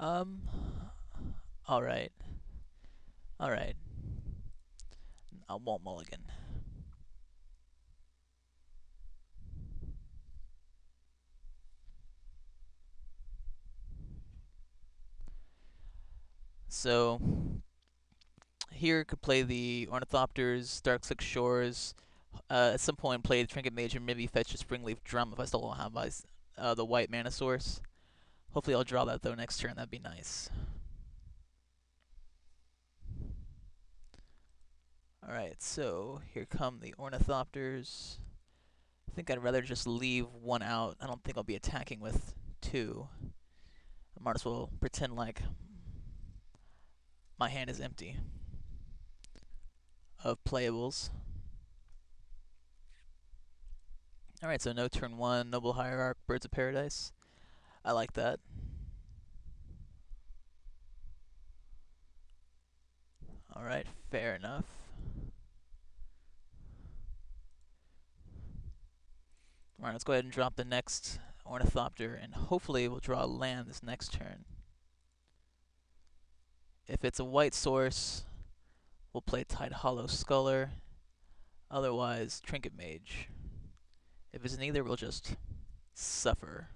Um, alright. Alright. I won't mulligan. So, here could play the Ornithopters, Darkslick Shores. At some point, play the Trinket Mage and maybe fetch a Springleaf Drum if I still don't have my, the white mana source. Hopefully, I'll draw that though next turn. That'd be nice. Alright, so here come the Ornithopters. I think I'd rather just leave one out. I don't think I'll be attacking with two. I might as well pretend like my hand is empty of playables. Alright, so no turn one, Noble Hierarch, Birds of Paradise. I like that. Alright, fair enough. Alright, let's go ahead and drop the next Ornithopter, and hopefully we'll draw a land this next turn. If it's a white source, we'll play Tide Hollow Sculler. Otherwise, Trinket Mage. If it's neither, we'll just suffer.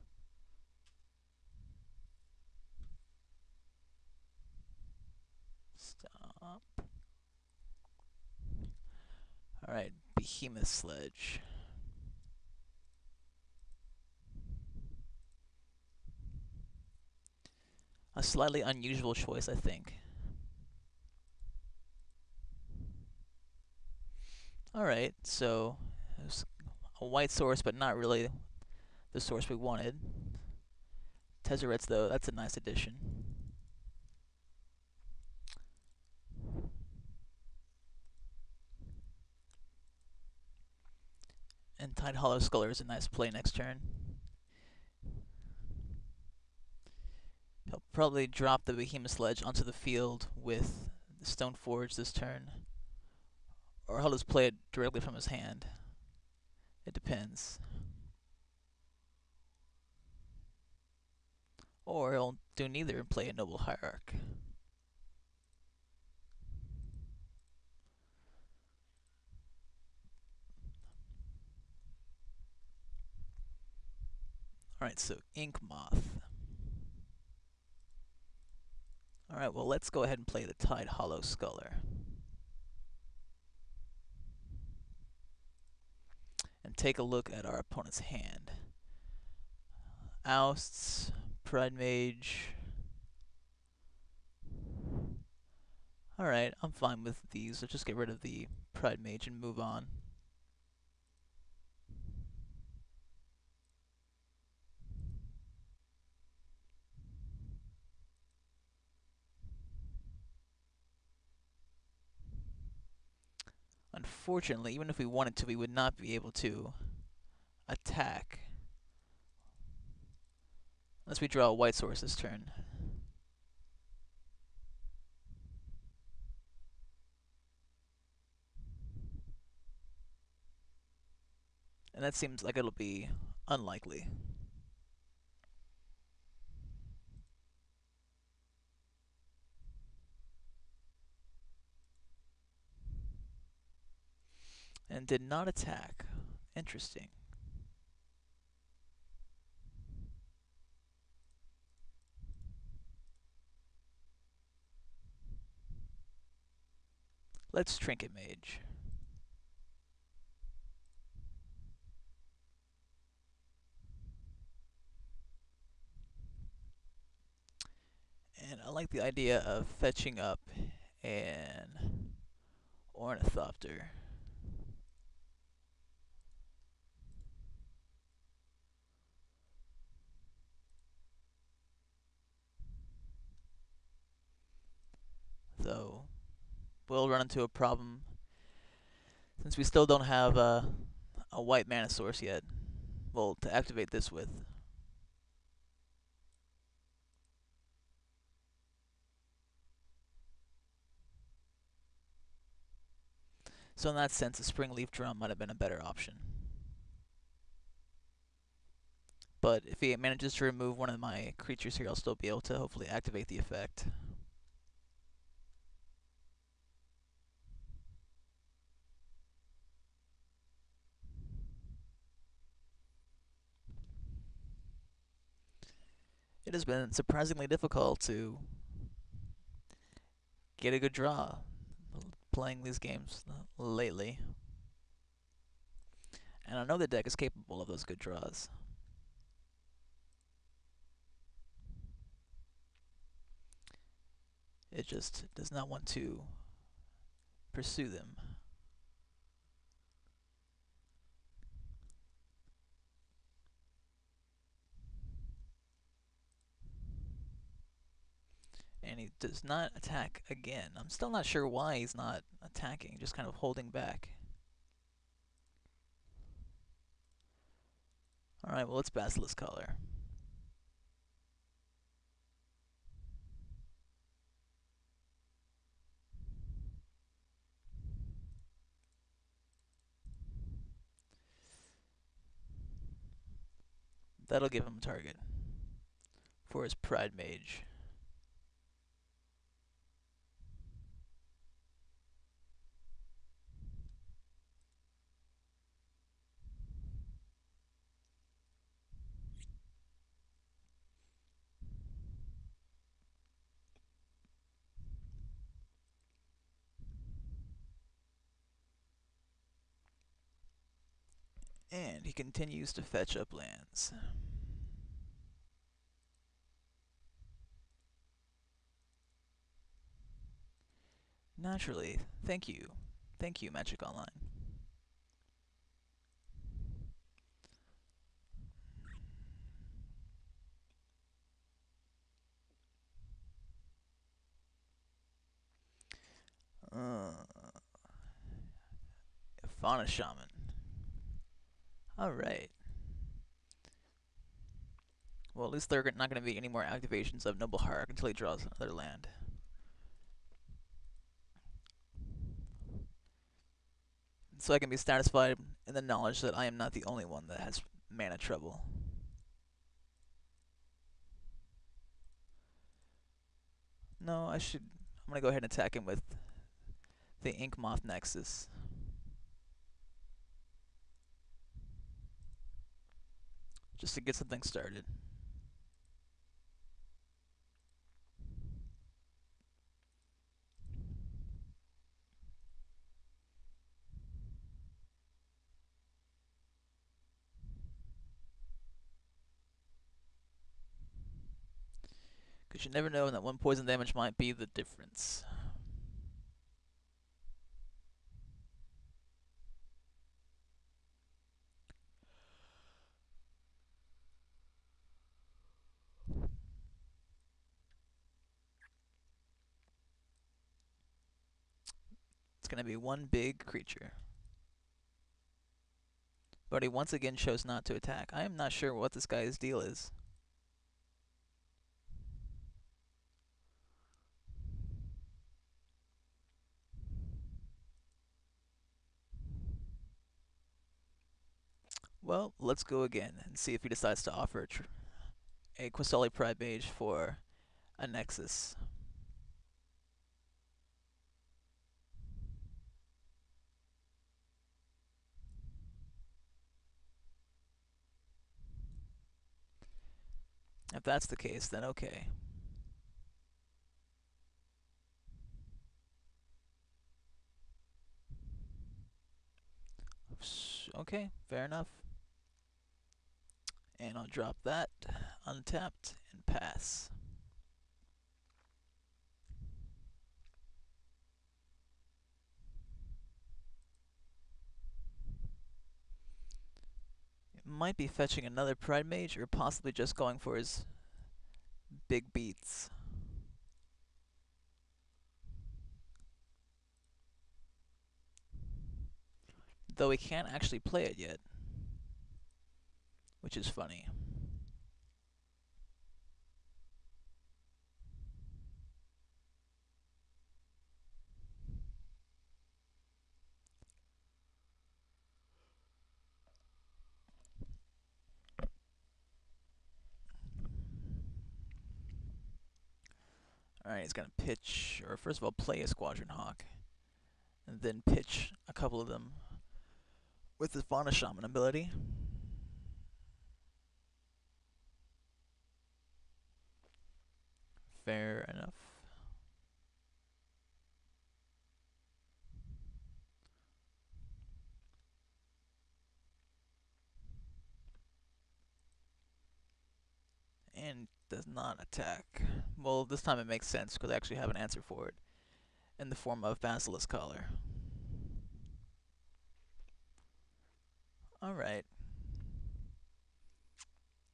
Stop. Alright, Behemoth Sledge. A slightly unusual choice, I think. Alright, so it's a white source, but not really the source we wanted. Tezzerets, though, that's a nice addition. And Tide Hollow Sculler is a nice play next turn. He'll probably drop the Behemoth Sledge onto the field with the Stone Forge this turn. Or he'll just play it directly from his hand. It depends. Or he'll do neither and play a Noble Hierarch. Alright, so Ink Moth. Alright, well, let's go ahead and play the Tide Hollow Sculler. And take a look at our opponent's hand. Ousts, Pride Mage. Alright, I'm fine with these. Let's just get rid of the Pride Mage and move on. Unfortunately, even if we wanted to, we would not be able to attack unless we draw a white source this turn. And that seems like it'll be unlikely. And did not attack. Interesting. Let's Trinket Mage. And I like the idea of fetching up an Ornithopter. Though, we'll run into a problem since we still don't have a white mana source yet. Well, to activate this with. So in that sense, a Springleaf Drum might have been a better option. But if he manages to remove one of my creatures here, I'll still be able to hopefully activate the effect. It has been surprisingly difficult to get a good draw playing these games lately. And I know the deck is capable of those good draws. It just does not want to pursue them. And he does not attack again. I'm still not sure why he's not attacking, just kind of holding back. Alright, well, it's Basilisk Collar. That'll give him a target for his Pride Mage. And he continues to fetch up lands. Naturally. Thank you. Thank you, Magic Online. Fauna Shaman. Alright. Well, at least there are not going to be any more activations of Noble Hierarch until he draws another land. So I can be satisfied in the knowledge that I am not the only one that has mana trouble. No, I'm going to go ahead and attack him with the Ink Moth Nexus. Just to get something started. Because you never know, and that one poison damage might be the difference. It's going to be one big creature. But he once again chose not to attack. I am not sure what this guy's deal is. Well, let's go again and see if he decides to offer a Qasali Pride Mage for a Nexus. If that's the case, then okay. Okay, fair enough. And I'll drop that, untapped, and pass. It might be fetching another Pride Mage, or possibly just going for his big beats. Though he can't actually play it yet, which is funny. Alright, he's gonna pitch, or first of all, play a Squadron Hawk, and then pitch a couple of them with his Fauna Shaman ability. Fair enough. And does not attack. Well, this time it makes sense because I actually have an answer for it in the form of Basilisk Collar. Alright.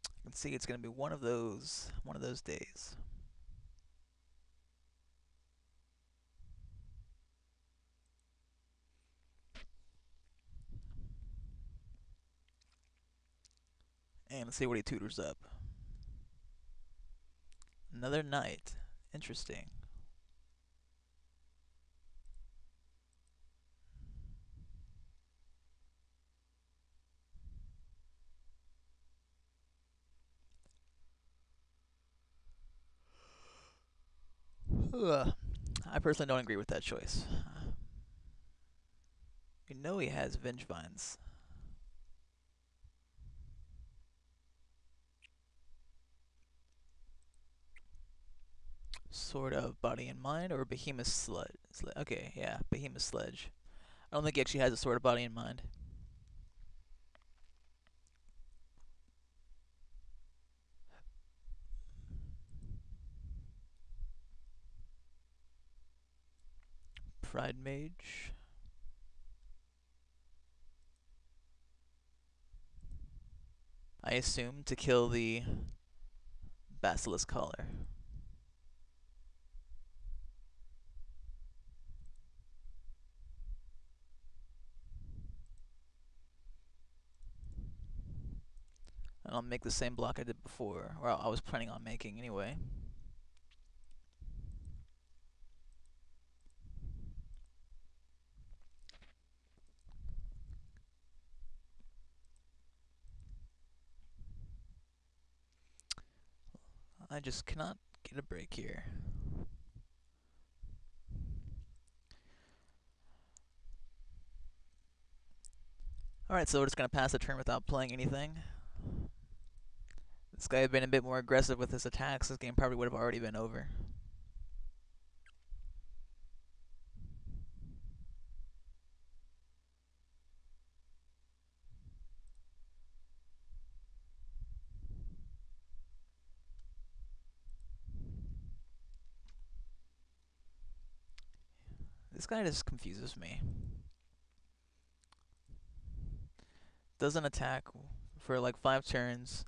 You can see it's going to be one of those days. And let's see what he tutors up. Another knight. Interesting. Ugh. I personally don't agree with that choice. We know he has Vengevines. Sort of body and mind, or Behemoth Sledge. Okay, yeah, Behemoth Sledge. I don't think he actually has a sort of body and mind. Pride Mage. I assume to kill the Basilisk Collar. And I'll make the same block I did before, or I was planning on making anyway. I just cannot get a break here. Alright, so we're just going to pass the turn without playing anything. This guy had been a bit more aggressive with his attacks, this game probably would have already been over. This guy just confuses me. Doesn't attack for like 5 turns.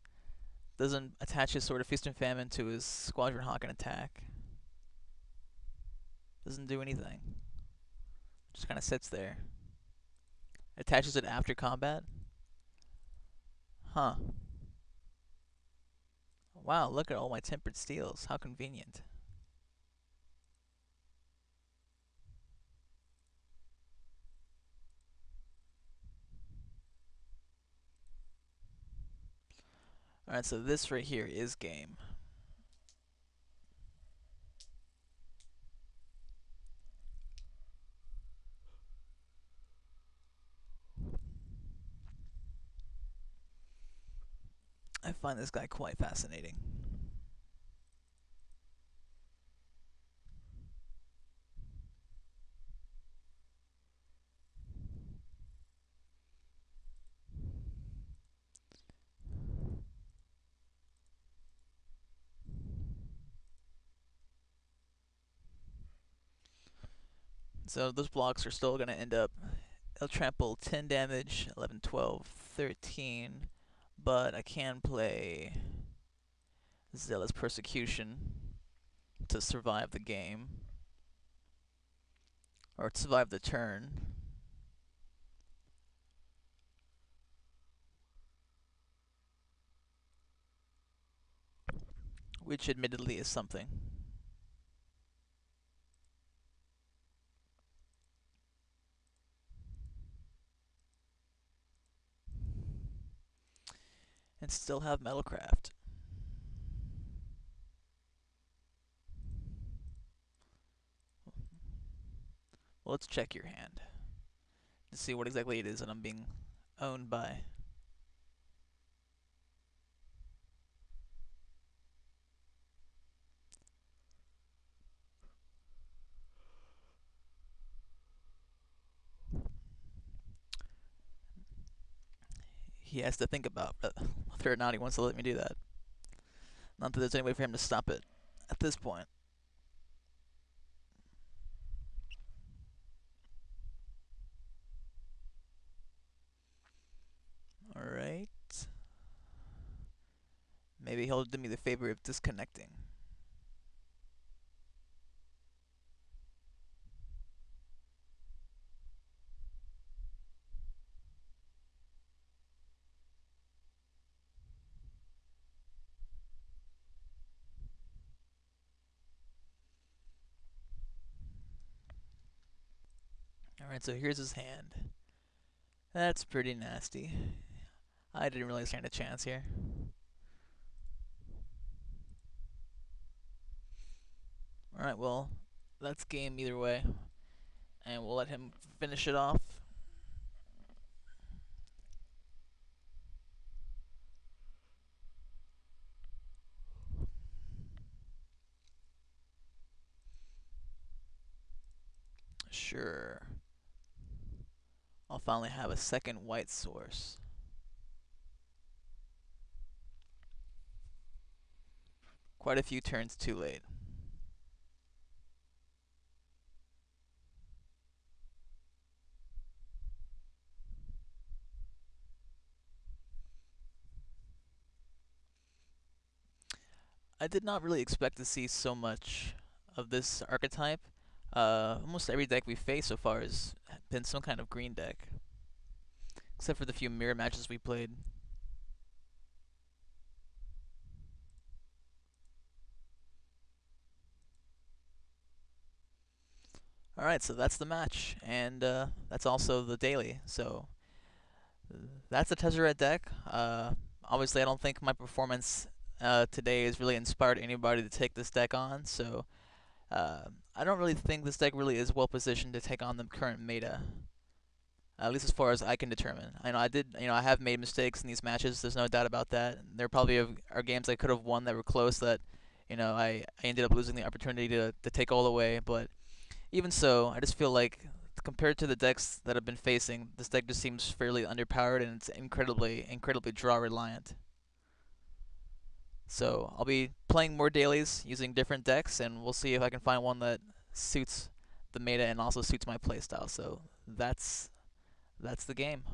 Doesn't attach his Sword of Feast and Famine to his Squadron Hawk and attack. Doesn't do anything. Just kind of sits there. Attaches it after combat. Huh. Wow, look at all my tempered steels. How convenient. Alright, so this right here is game. I find this guy quite fascinating. So those blocks are still going to end up, they'll trample 10 damage, 11, 12, 13, but I can play Zealous Persecution to survive the game, or to survive the turn. Which admittedly is something. And still have Metalcraft. let's check your hand to see what exactly it is that I'm being owned by. He has to think about whether or not he wants to let me do that. Not that there's any way for him to stop it at this point. Alright. Maybe he'll do me the favor of disconnecting. Alright, so here's his hand. That's pretty nasty. I didn't really stand a chance here. Alright, well, that's game either way. And we'll let him finish it off. Sure. I'll finally have a second white source. Quite a few turns too late. I did not really expect to see so much of this archetype. Almost every deck we face so far has been some kind of green deck. Except for the few mirror matches we played. Alright, so that's the match. And that's also the daily. So that's the Tezzeret deck. Obviously, I don't think my performance today has really inspired anybody to take this deck on. So I don't really think this deck really is well positioned to take on the current meta. At least as far as I can determine. I know I have made mistakes in these matches. There's no doubt about that. There probably are games I could have won that were close that, I ended up losing the opportunity to take all away. But even so, I just feel like compared to the decks that I've been facing, this deck just seems fairly underpowered and it's incredibly draw reliant. So I'll be playing more dailies using different decks, and we'll see if I can find one that suits the meta and also suits my playstyle. So that's the game.